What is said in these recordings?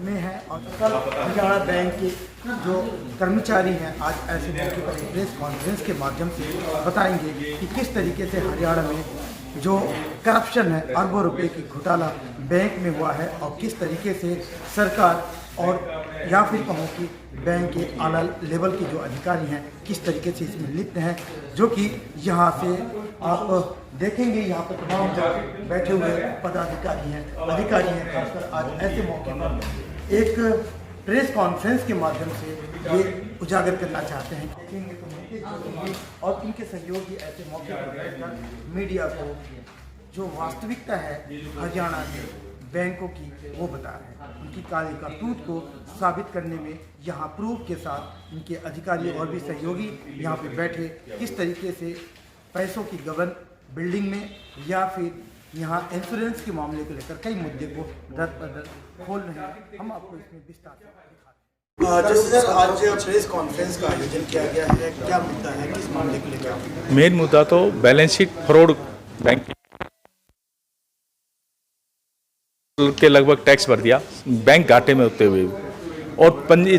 में है और कल हरियाणा बैंक के जो कर्मचारी हैं आज ऐसे मौके पर प्रेस कॉन्फ्रेंस के माध्यम से बताएंगे कि किस तरीके से हरियाणा में जो करप्शन है, अरबों रुपए की घोटाला बैंक में हुआ है और किस तरीके से सरकार और या फिर कहूँ कि बैंक के आला लेवल के जो अधिकारी हैं किस तरीके से इसमें लिप्त हैं, जो कि यहाँ से आप देखेंगे यहाँ पर तमाम जो बैठे हुए पदाधिकारी हैं, अधिकारी हैं, खासकर आज ऐसे मौके पर एक प्रेस कॉन्फ्रेंस के माध्यम से ये उजागर करना चाहते हैं। देखेंगे तो मुकेश और उनके सहयोगी ऐसे मौके पर बैठकर मीडिया को जो वास्तविकता है हरियाणा के बैंकों की वो बता रहे हैं। उनकी काली करतूत को साबित करने में यहाँ प्रूफ के साथ इनके अधिकारी और भी सहयोगी यहाँ पे बैठे किस तरीके से पैसों की गबन बिल्डिंग में या फिर यहाँ इंश्योरेंस के मामले को लेकर कई मुद्दे को दर बदर खोल रहे हैं। हम आपको इसमें विस्तार से दिखाते हैं। जैसे सर आज प्रेस कॉन्फ्रेंस का आयोजन किया गया है, क्या मुद्दा है, किस मामले को लेकर? मेन मुद्दा तो बैलेंस शीट फ्रॉड, बैंक के लगभग टैक्स भर दिया, बैंक घाटे में होते हुए, और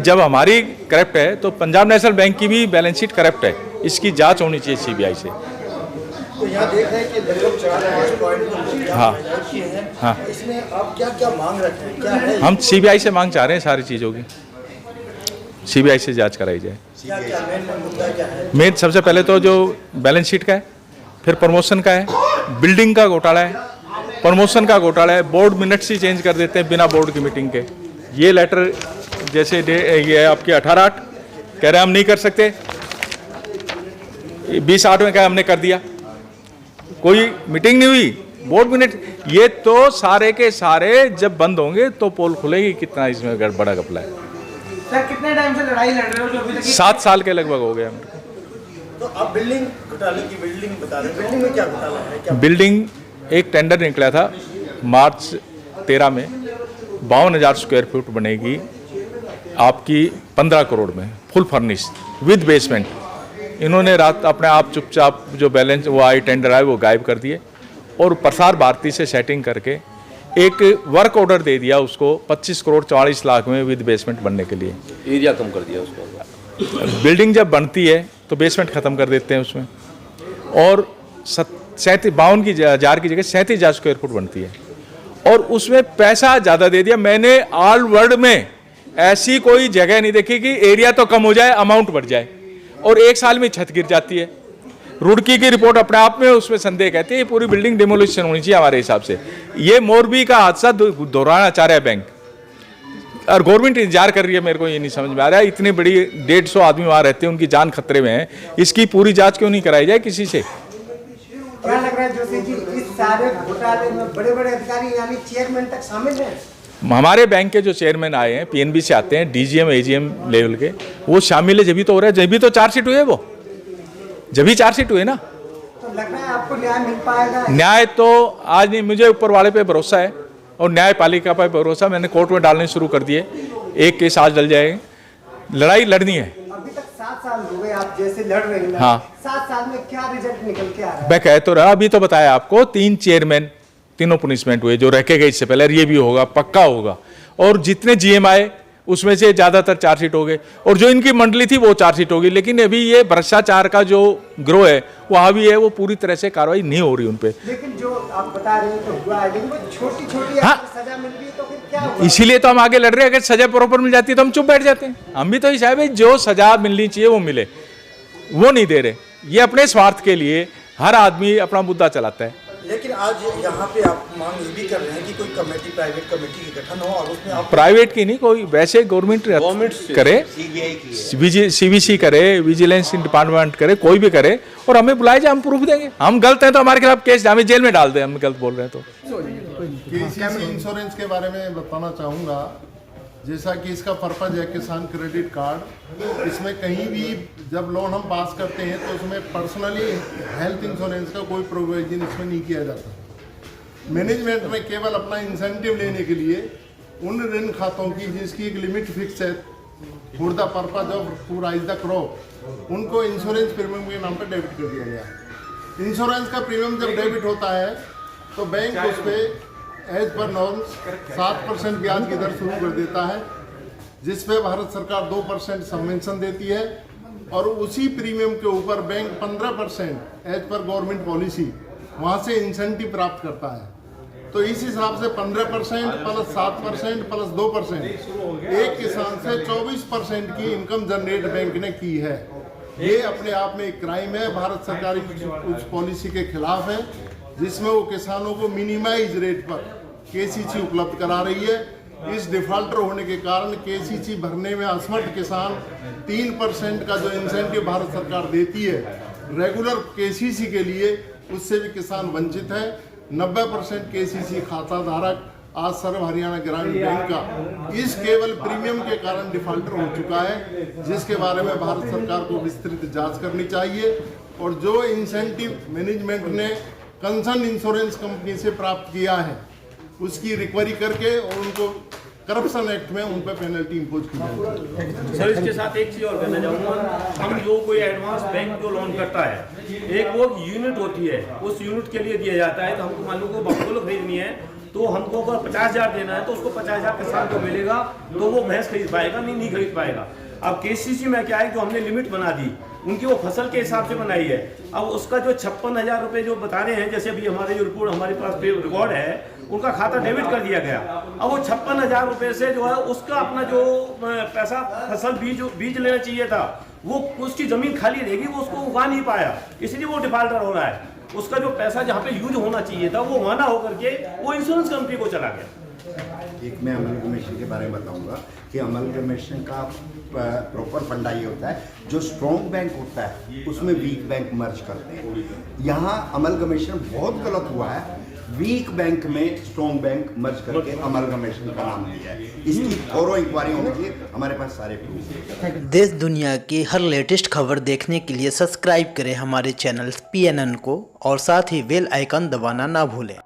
जब हमारी करप्ट है तो पंजाब नेशनल बैंक की भी बैलेंस शीट करप्ट है। इसकी जांच होनी चाहिए सीबीआई से। तो यहाँ देख रहे हैं कि लगभग 4-5 पॉइंट हाँ, इसमें आप क्या क्या मांग रखे हैं, क्या है? हम सीबीआई से मांग चाह रहे हैं सारी चीज़ों की, सीबीआई से जांच कराई जाए। क्या मेन मुद्दा क्या है? मेन सबसे पहले तो जो बैलेंस शीट का है, फिर प्रमोशन का है, बिल्डिंग का घोटाला है, प्रमोशन का घोटाला है, बोर्ड मिनट्स ही चेंज कर देते हैं बिना बोर्ड की मीटिंग के। ये लेटर जैसे ये आपके 18/8 कह रहे हैं हम नहीं कर सकते, 20/8 में कहा हमने कर दिया, कोई मीटिंग नहीं हुई, बोर्ड मिनट। ये तो सारे के सारे जब बंद होंगे तो पोल खुलेगी कितना इसमें बड़ा घपला है। सर कितने टाइम से लड़ाई लड़ रहे हो जो अभी तक? 7 साल के लगभग हो गया। तो आप बिल्डिंग घोटाले की बिल्डिंग बता रहे हैं, बिल्डिंग में क्या घोटाला है, क्या? बिल्डिंग एक टेंडर निकला था मार्च 13 में, 52,000 स्क्वायर फीट बनेगी आपकी 15 करोड़ में, फुल फर्निश विद बेसमेंट। इन्होंने रात अपने आप चुपचाप जो बैलेंस वो आई टेंडर आए वो गायब कर दिए और प्रसार भारती से सेटिंग करके एक वर्क ऑर्डर दे दिया उसको 25 करोड़ 44 लाख में विद बेसमेंट बनने के लिए। एरिया कम कर दिया उसको। बिल्डिंग जब बनती है तो बेसमेंट ख़त्म कर देते हैं उसमें, और 52,000 की जगह 37,000 स्क्वायर फुट बनती है, और उसमें पैसा ज़्यादा दे दिया। मैंने ऑल वर्ल्ड में ऐसी कोई जगह नहीं देखी कि एरिया तो कम हो जाए, अमाउंट बढ़ जाए, और 1 साल में छत गिर जाती है। रुड़की की रिपोर्ट अपने आप में उसमें संदेह कहती है पूरी बिल्डिंग डिमोलिशन होनी चाहिए हमारे हिसाब से। ये मोरबी का हादसा दोहराना चाह रहा है बैंक, और गवर्नमेंट इंतजार कर रही है। मेरे को ये नहीं समझ में आ रहा है, इतनी बड़ी 150 आदमी वहाँ रहते हैं, उनकी जान खतरे में है, इसकी पूरी जांच क्यों नहीं कराई जाए किसी से? क्या लग रहा है जोशी जी इस सारे घोटाले में बड़े-बड़े अधिकारी यानी चेयरमैन तक शामिल हैं? हमारे बैंक के जो चेयरमैन आए हैं पीएनबी से आते हैं, डीजीएम एजीएम लेवल के, वो शामिल है। जब भी तो हो रहा है, जब भी तो चार्जशीट हुए, वो जब भी चार्जशीट हुए ना। तो लग रहा है आपको न्याय मिल पाएगा? न्याय तो आज नहीं, मुझे ऊपर वाले पे भरोसा है और न्यायपालिका पर भरोसा। मैंने कोर्ट में डालने शुरू कर दिए, एक केस आज डल जाएंगे। लड़ाई लड़नी है। अभी तक 7 साल हो गए आप जैसे लड़ रहे हैं। हाँ, 7 साल में क्या रिजल्ट निकल के आ रहा है? मैं कह तो रहा, अभी तो बताया आपको 3 चेयरमैन, तीनों पनिशमेंट हुए जो रह के गए इससे पहले, ये भी होगा, पक्का होगा। और जितने जीएम आए उसमें से ज़्यादातर चार्जशीट हो गए, और जो इनकी मंडली थी वो चार्जशीट होगी। लेकिन अभी ये भ्रष्टाचार का जो ग्रोह है वहाँ भी है, वो पूरी तरह से कार्रवाई नहीं हो रही उन पे। लेकिन जो आप बता रहे हैं तो हुआ है, लेकिन वो छोटी-छोटी सजा मिल रही है तो फिर क्या होगा? इसीलिए तो हम आगे लड़ रहे हैं। अगर सजा प्रॉपर मिल जाती है तो हम चुप बैठ जाते हैं। हम भी तो ये साहब जो सजा मिलनी चाहिए वो मिले, वो नहीं दे रहे। ये अपने स्वार्थ के लिए हर आदमी अपना मुद्दा चलाता है। लेकिन आज यहाँ पे आप मांग ये भी कर रहे हैं कि कोई कमेटी, प्राइवेट कमेटी की गठन हो और उसमें आप प्राइवेट की नहीं, कोई वैसे गवर्नमेंट करे, सीबीसी करे, विजिलेंस डिपार्टमेंट करे, कोई भी करे, और हमें बुलाए जाए, हम प्रूफ देंगे। हम गलत हैं तो हमारे खिलाफ केस, हमें जेल में डाल दें, हम गलत बोल रहे हैं तो। केसीसी इंश्योरेंस के बारे में बताना चाहूँगा। जैसा कि इसका पर्पज है किसान क्रेडिट कार्ड, इसमें कहीं भी जब लोन हम पास करते हैं तो उसमें पर्सनली हेल्थ इंश्योरेंस का कोई प्रोविजन इसमें नहीं किया जाता। मैनेजमेंट में केवल अपना इंसेंटिव लेने के लिए उन ऋण खातों की जिसकी एक लिमिट फिक्स है for the purpose of to rise the crop, उनको इंश्योरेंस प्रीमियम के नाम पर डेबिट कर दिया गया। इंश्योरेंस का प्रीमियम जब डेबिट होता है तो बैंक उस पर एज पर नॉर्म्स 7% ब्याज की दर शुरू कर देता है, जिस पे भारत सरकार 2% सबवेंशन देती है और उसी प्रीमियम के ऊपर bank 15% as per government policy वहाँ से इंसेंटिव प्राप्त करता है। तो इस हिसाब से 15% प्लस 7% प्लस 2% एक किसान से 24% की इनकम जनरेट बैंक ने की है। ये अपने आप में एक क्राइम है, भारत सरकार उस पॉलिसी के खिलाफ है जिसमें वो किसानों को मिनिमाइज रेट पर केसीसी उपलब्ध करा रही है। इस डिफॉल्टर होने के कारण केसीसी भरने में असमर्थ किसान 3% का जो इंसेंटिव भारत सरकार देती है रेगुलर केसीसी के लिए, उससे भी किसान वंचित है। 90% केसीसी खाता धारक आज सर्व हरियाणा ग्रामीण बैंक का इस केवल प्रीमियम के कारण डिफॉल्टर हो चुका है, जिसके बारे में भारत सरकार को विस्तृत जांच करनी चाहिए और जो इंसेंटिव मैनेजमेंट ने कंसर्न इंश्योरेंस कंपनी से प्राप्त किया है उसकी रिकवरी करके और उनको करप्शन एक्ट में उन पर पेनल्टी इम्पोज की जाएगी। सर, इसके साथ एक चीज़ और कहना चाहूँगा, हम जो कोई एडवांस बैंक जो लोन करता है, एक वो यूनिट होती है, उस यूनिट के लिए दिया जाता है। तो हमको मान लो को बकौल खरीदनी है तो हमको अगर 50,000 देना है तो उसको 50,000 किसान को मिलेगा तो वो भैंस खरीद पाएगा, नहीं खरीद पाएगा। अब केसीसी में क्या है, जो हमने लिमिट बना दी उनकी वो फसल के हिसाब से बनाई है। अब उसका जो 56,000 रुपये जो बता रहे हैं, जैसे अभी हमारे जो रिपोर्ट हमारे पास रिकॉर्ड है, उनका खाता डेबिट कर दिया गया। अब वो 56,000 रुपये से जो है उसका अपना जो पैसा फसल बीज लेना चाहिए था, वो उसकी जमीन खाली रहेगी, वो उसको उगा नहीं पाया, इसलिए वो डिफॉल्टर हो रहा है। उसका जो पैसा जहाँ पे यूज होना चाहिए था वो वहाँ ना होकर के वो इंश्योरेंस कंपनी को चला गया। एक मैं अमलगमेशन के बारे में बताऊंगा कि अमलगमेशन का प्रॉपर फंडा ये होता है, जो स्ट्रॉन्ग बैंक होता है उसमें वीक बैंक मर्ज करते हैं। यहाँ अमलगमेशन बहुत गलत हुआ है, वीक बैंक में स्ट्रॉन्ग बैंक मर्ज करके अमलगमेशन का नाम दिया है। इसकी थोरो इंक्वायरी होनी चाहिए, हमारे पास सारे प्रूफ हैं। देश दुनिया की हर लेटेस्ट खबर देखने के लिए सब्सक्राइब करें हमारे चैनल PNN को और साथ ही बेल आइकन दबाना ना भूलें।